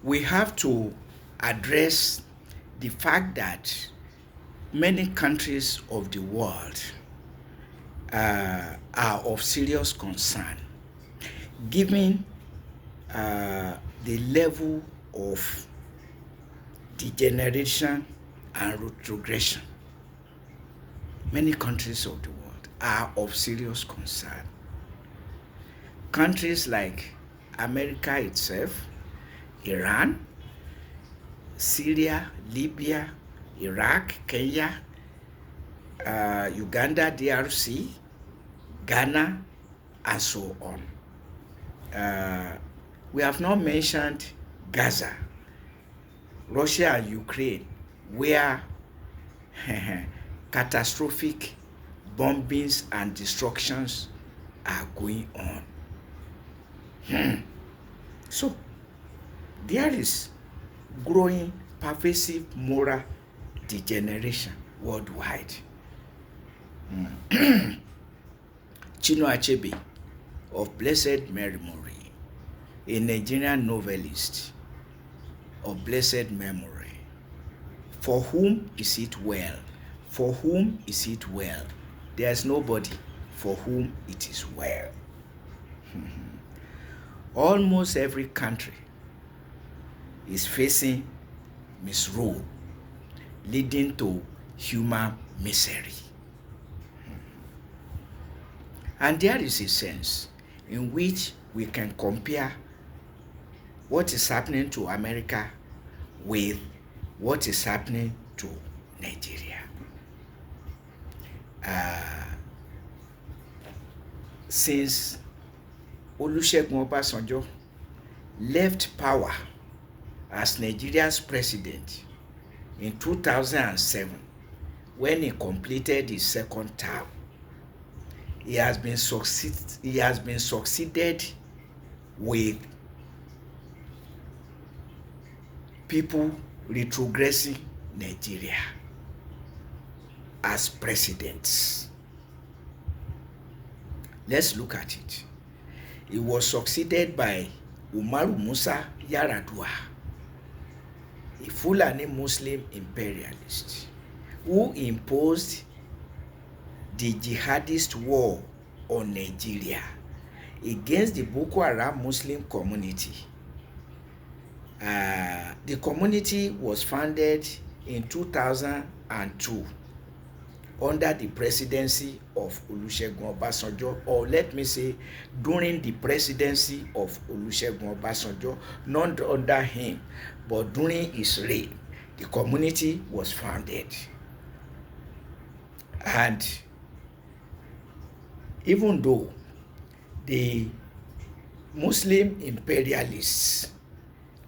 we have to address the fact that many countries of the world are of serious concern, given the level of degeneration and retrogression. Many countries of the world are of serious concern. Countries like America itself, Iran, Syria, Libya, Iraq, Kenya, Uganda, DRC, Ghana, and so on. We have not mentioned Gaza, Russia and Ukraine, where catastrophic bombings and destructions are going on. So there is growing pervasive moral degeneration worldwide. Chinua Achebe of blessed memory, a Nigerian novelist of blessed memory. For whom is it well? For whom is it well? There is nobody for whom it is well. Almost every country is facing misrule, leading to human misery. And there is a sense in which we can compare what is happening to America with what is happening to Nigeria. Since Olusegun Obasanjo left power as Nigeria's president in 2007, when he completed his second term, he has been succeeded with people retrogressing Nigeria as presidents. Let's look at it. He was succeeded by Umaru Musa Yar'Adua, a Fulani Muslim imperialist who imposed the jihadist war on Nigeria against the Boko Haram Muslim community. The community was founded in 2002 under the presidency of Olusegun Obasanjo, or let me say during the presidency of Olusegun Obasanjo, not under him, but during his reign, the community was founded. And even though the Muslim imperialists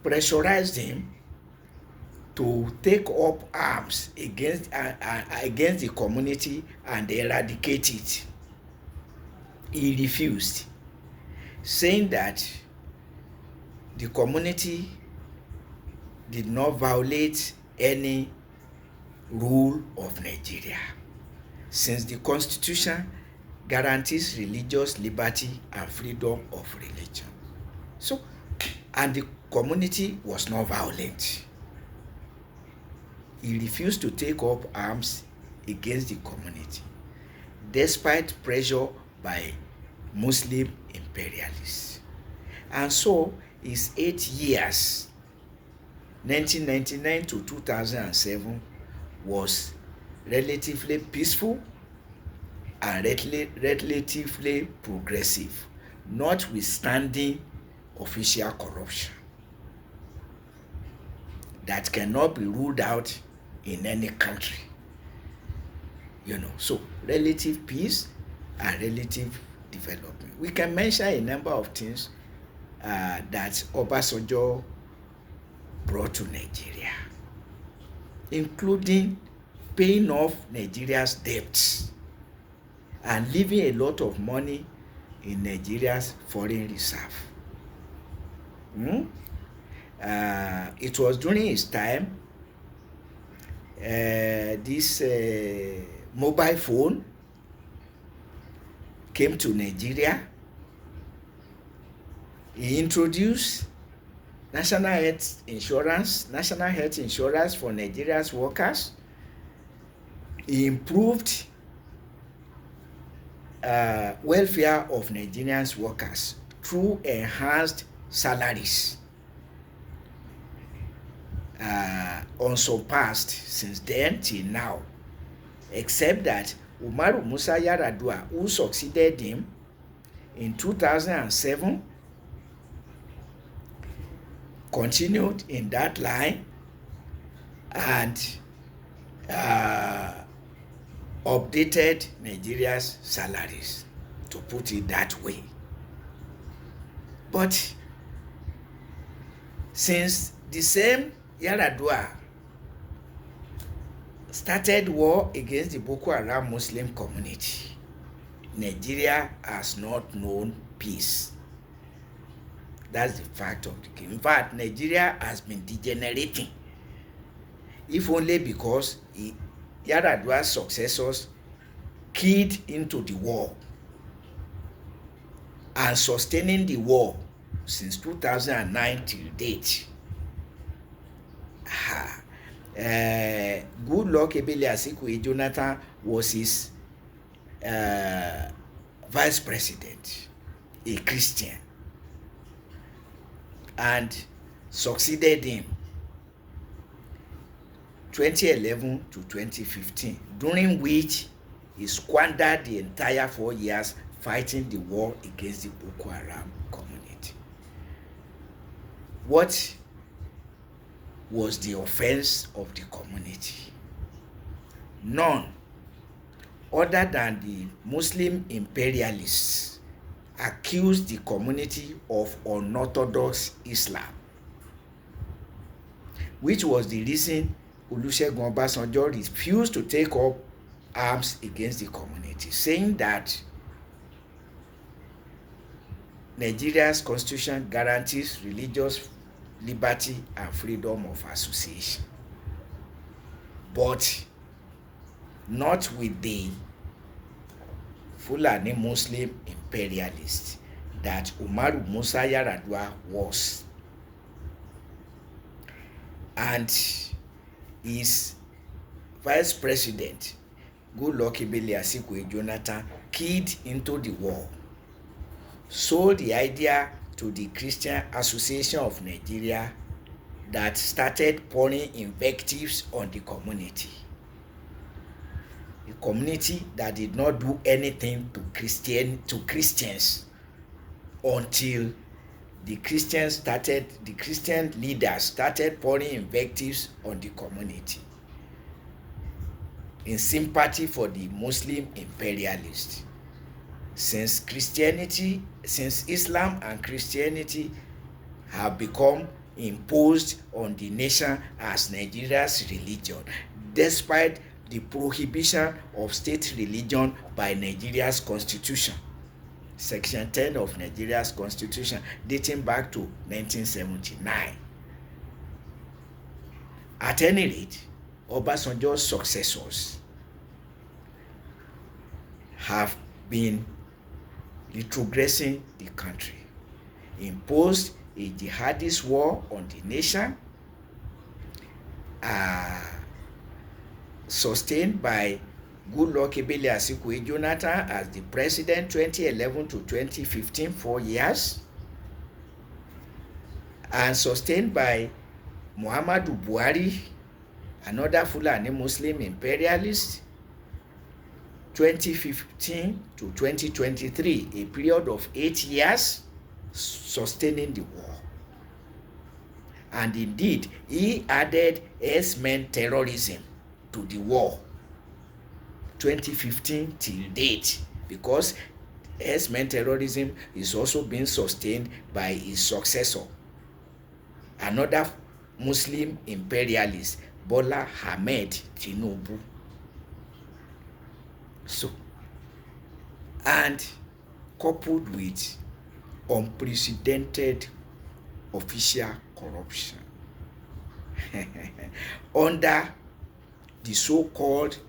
pressurized him to take up arms against the community and eradicate it, he refused, saying that the community did not violate any rule of Nigeria, since the Constitution guarantees religious liberty and freedom of religion. So, and the community was not violent. He refused to take up arms against the community, despite pressure by Muslim imperialists. And so his 8 years, 1999 to 2007, was relatively peaceful and relatively progressive, notwithstanding official corruption that cannot be ruled out in any country. So relative peace and relative development. We can mention a number of things that Obasanjo brought to Nigeria, including paying off Nigeria's debts and leaving a lot of money in Nigeria's foreign reserve. It was during his time this mobile phone came to Nigeria. He introduced national health insurance for Nigeria's workers. He improved welfare of Nigerians workers through enhanced salaries, unsurpassed since then till now, except that Umaru Musa Yar'Adua, who succeeded him in 2007, continued in that line and updated Nigeria's salaries, to put it that way. But since the same Yar'Adua started war against the Boko Haram Muslim community, Nigeria has not known peace. That's the fact of the game. In fact, Nigeria has been degenerating, if only because Yar'Adua's successors keyed into the war and sustaining the war since 2009 till date. Goodluck Ebele Azikiwe Jonathan was his vice president, a Christian, and succeeded him 2011 to 2015, during which he squandered the entire 4 years fighting the war against the Boko Haram community. What was the offense of the community? None other than the Muslim imperialists accused the community of unorthodox Islam, which was the reason Olusegun Obasanjo refused to take up arms against the community, saying that Nigeria's constitution guarantees religious liberty and freedom of association, but not with the Fulani Muslim imperialists that Umaru Musa Yar'Adua was. And his vice president, Goodluck Ebele Azikiwe Jonathan, keyed into the war, sold the idea to the Christian Association of Nigeria that started pouring invectives on the community. A community that did not do anything to Christians until the Christian leaders started pouring invectives on the community in sympathy for the Muslim imperialists. Since Islam and Christianity have become imposed on the nation as Nigeria's religion, despite the prohibition of state religion by Nigeria's constitution, Section 10 of Nigeria's constitution, dating back to 1979. At any rate, Obasanjo's successors have been retrogressing the country, imposed a jihadist war on the nation, sustained by Goodluck Ebele Azikiwe Jonathan as the president 2011 to 2015, 4 years, and sustained by Muhammadu Buhari, another Fulani Muslim imperialist, 2015 to 2023, a period of 8 years, sustaining the war. And indeed, he added S-men terrorism to the war, 2015 till date, because S-men terrorism is also being sustained by his successor, another Muslim imperialist, Bola Ahmed Tinubu. So, and coupled with unprecedented official corruption under the so-called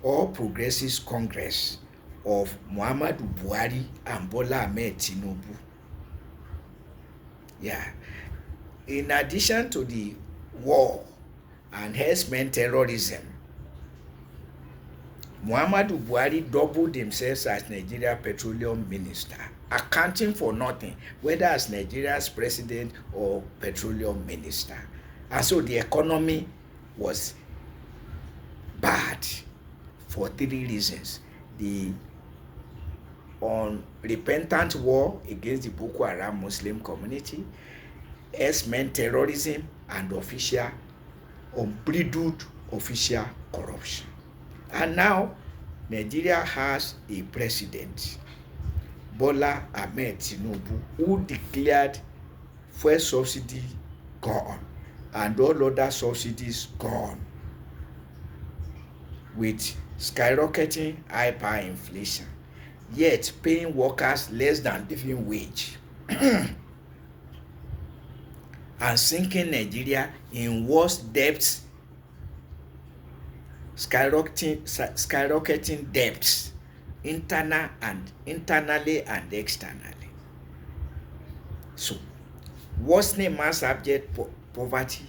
All Progressives Congress of Muhammadu Buhari and Bola Ahmed Tinubu. Yeah, in addition to the war and herdsmen terrorism, Muhammadu Buhari doubled himself as Nigeria Petroleum Minister, accounting for nothing, whether as Nigeria's president or petroleum minister. And so the economy was bad for three reasons: the unrepentant war against the Boko Haram Muslim community, herdsmen terrorism, and unbridled official corruption. And now Nigeria has a president, Bola Ahmed Tinubu, who declared fuel subsidy gone and all other subsidies gone, with skyrocketing hyperinflation, yet paying workers less than living wage and sinking Nigeria in worse debts, skyrocketing debts, internally and externally. So, worsening mass abject poverty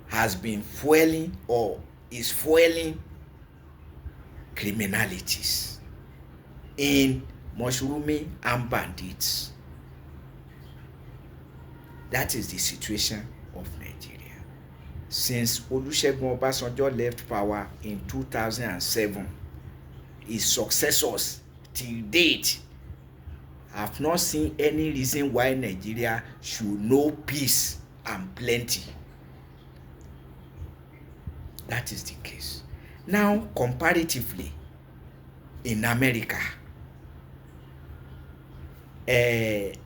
has been fueling or is fueling criminalities in mushrooming and bandits. That is the situation of Nigeria. Since Olusegun Obasanjo left power in 2007, his successors till date have not seen any reason why Nigeria should know peace and plenty. That is the case. Now, comparatively, in America, Barack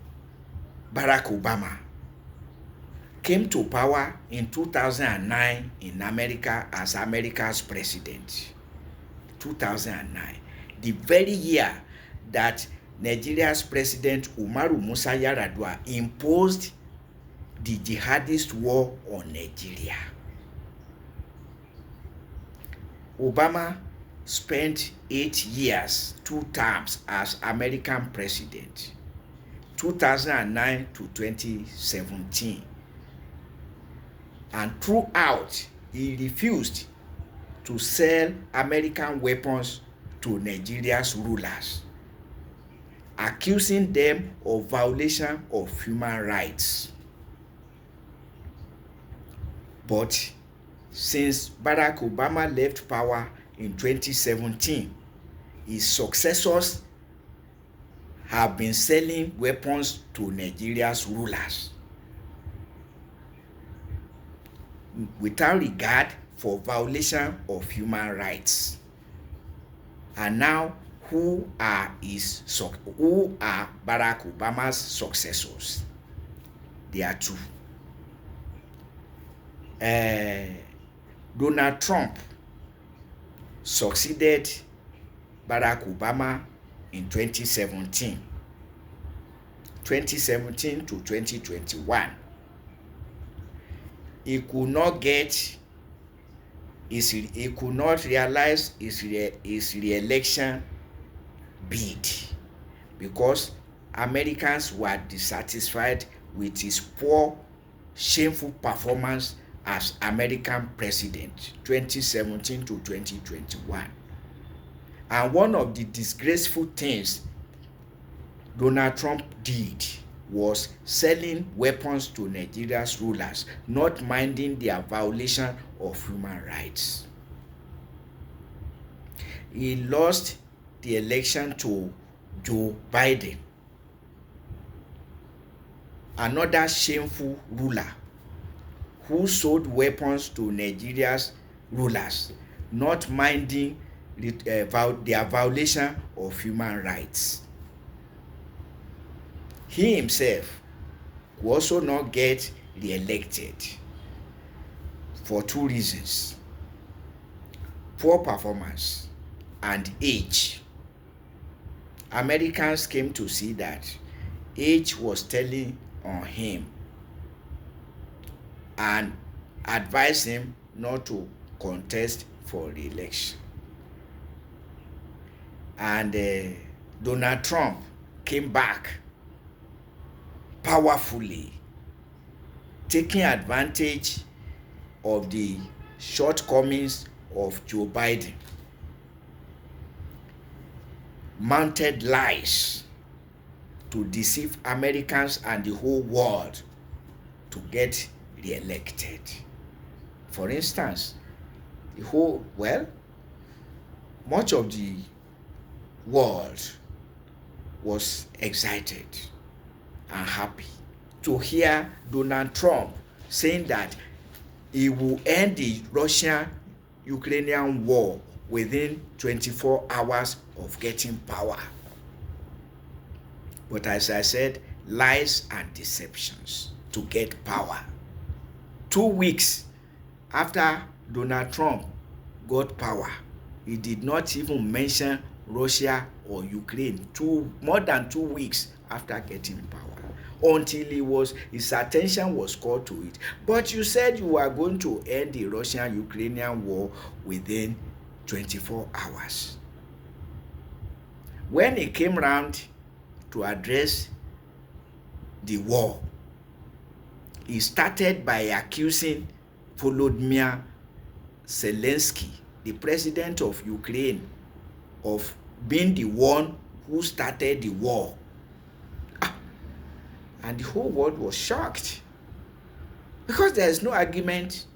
Obama came to power in 2009 in America as America's president. 2009, the very year that Nigeria's president Umaru Musa Yar'Adua imposed the jihadist war on Nigeria. Obama spent 8 years, 2 terms as American president, 2009 to 2017. And throughout, he refused to sell American weapons to Nigeria's rulers, accusing them of violation of human rights. But since Barack Obama left power in 2017, his successors have been selling weapons to Nigeria's rulers without regard for violation of human rights. And now, who are Barack Obama's successors? There are two. Donald Trump succeeded Barack Obama in 2017 to 2021. He could not realize his re-election bid because Americans were dissatisfied with his poor, shameful performance as American president 2017 to 2021. And one of the disgraceful things Donald Trump did was selling weapons to Nigeria's rulers, not minding their violation of human rights. He lost the election to Joe Biden, another shameful ruler who sold weapons to Nigeria's rulers, not minding their violation of human rights. He himself will also not get re-elected for 2 reasons: poor performance and age. Americans came to see that age was telling on him and advised him not to contest for re-election. And Donald Trump came back powerfully taking advantage of the shortcomings of Joe Biden, mounted lies to deceive Americans and the whole world to get re-elected. For instance, much of the world was excited and happy to hear Donald Trump saying that he will end the Russian-Ukrainian war within 24 hours of getting power. But as I said, lies and deceptions to get power. 2 weeks after Donald Trump got power, he did not even mention Russia or Ukraine. More than 2 weeks after getting power, until his attention was called to it. But you said you were going to end the Russian-Ukrainian war within 24 hours. When he came round to address the war, he started by accusing Volodymyr Zelensky, the president of Ukraine, of being the one who started the war. And the whole world was shocked, because there is no argument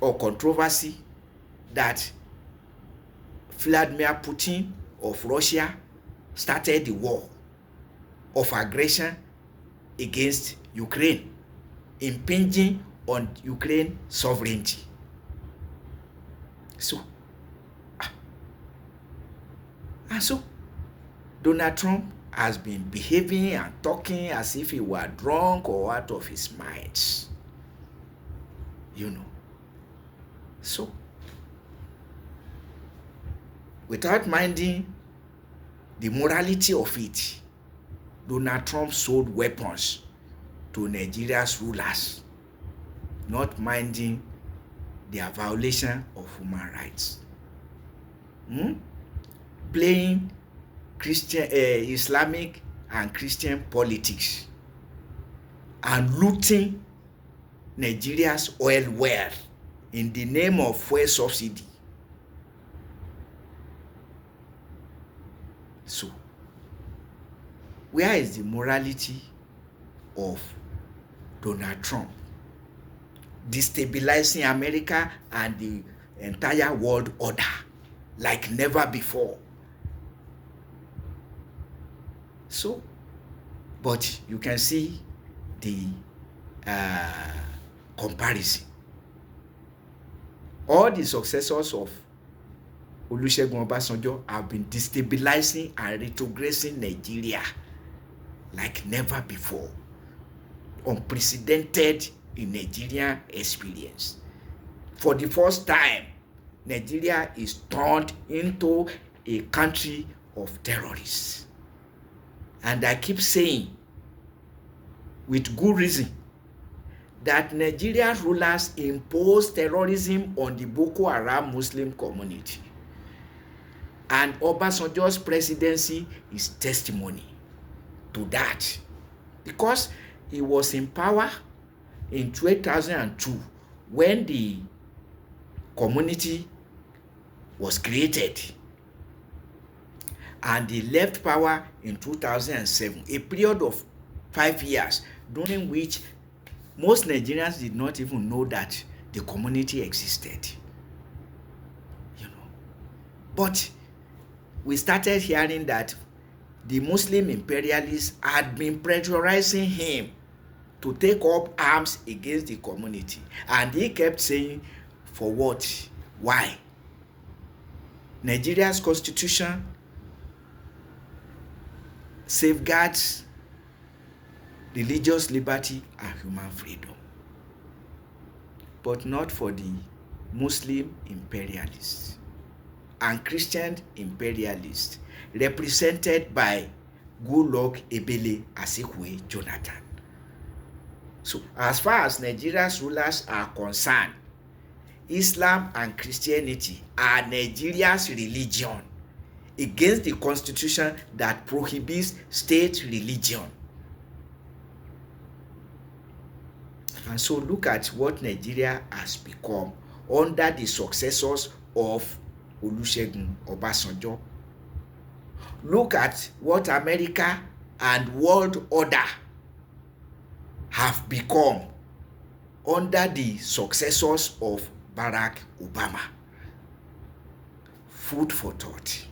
or controversy that Vladimir Putin of Russia started the war of aggression against Ukraine, impinging on Ukraine's sovereignty. So Donald Trump has been behaving and talking as if he were drunk or out of his mind. So without minding the morality of it, Donald Trump sold weapons to Nigeria's rulers, not minding their violation of human rights. Playing Islamic and Christian politics and looting Nigeria's oil wealth in the name of fuel subsidy. So, where is the morality of Donald Trump destabilizing America and the entire world order like never before? So, but you can see the comparison. All the successors of Olusegun Obasanjo have been destabilizing and retrogressing Nigeria like never before. Unprecedented in Nigerian experience. For the first time, Nigeria is turned into a country of terrorists. And I keep saying, with good reason, that Nigeria's rulers impose terrorism on the Boko Haram Muslim community. And Obasanjo's presidency is testimony to that. Because he was in power in 2002 when the community was created. And he left power in 2007, a period of 5 years during which most Nigerians did not even know that the community existed. But we started hearing that the Muslim imperialists had been pressurizing him to take up arms against the community. And he kept saying, for what? Why? Nigeria's constitution safeguards religious liberty and human freedom, but not for the Muslim imperialists and Christian imperialists represented by Goodluck Ebele Asikwe Jonathan. So as far as Nigeria's rulers are concerned, Islam and Christianity are Nigeria's religion against the constitution that prohibits state religion. And so look at what Nigeria has become under the successors of Olusegun Obasanjo. Look at what America and world order have become under the successors of Barack Obama. Food for thought.